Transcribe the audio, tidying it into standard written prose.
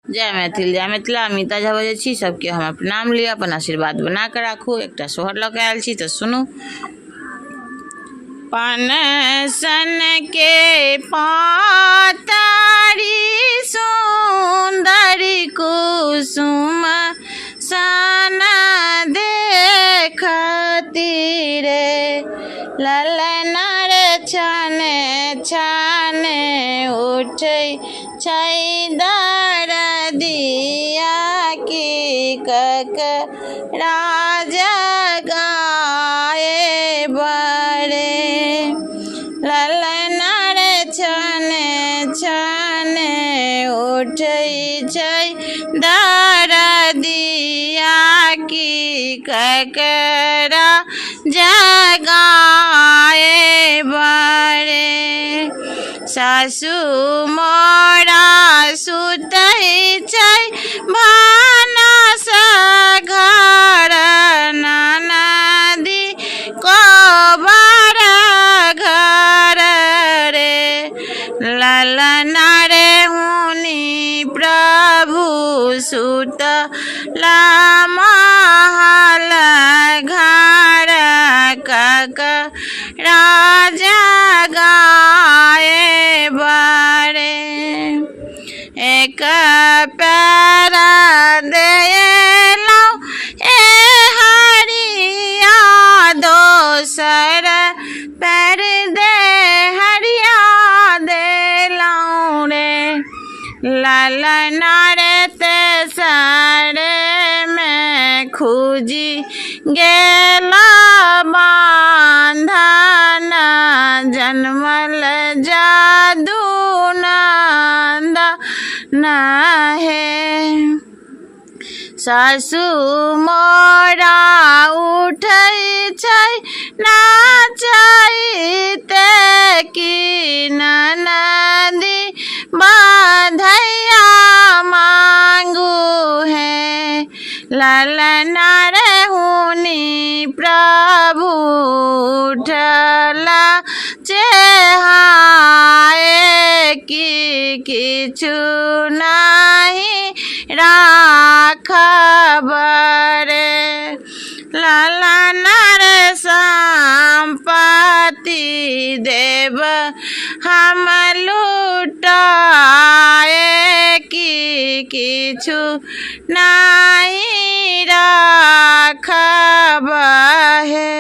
जय मैथिल जय मिथिला। अमिता झा बजै छी। सबके हम प्रणाम लिअ, अपन आशीर्वाद बना कऽ राखू। एकटा सोहर लऽ कऽ आयल छी तऽ सुनू। पनसन के पातारी सुंदरी कुसुम सन देखती रे, ललना रे छाने छाने उठै छै दरदिया की ककरा जगाए बड़े, ललना रे छाने छाने उठै छै दरदिया की ककरा जगाए बड़े। सासु मोरा सुतै छै भानस घर, ननदी कोबर घर रे, ललना रे हुनी प्रभु सुतला महल घर, ककरा जगाए बड़े। एक पैर देलौं ए हरिया, दोसर पैर दे हरिया देलौं रे, ललना रे तेसर में खुजी गेल बांधन, जन्मल जादू नंदन हे। सासु मोरा उठै छै नाचैते की ननदी बधैया मांगू है, ललना रे हुनी प्रभु उठला चेहाए की किछु नहीं राखब रे, ललना रे संपत्ति देव हम लुटाए की किछु नहीं राखब है।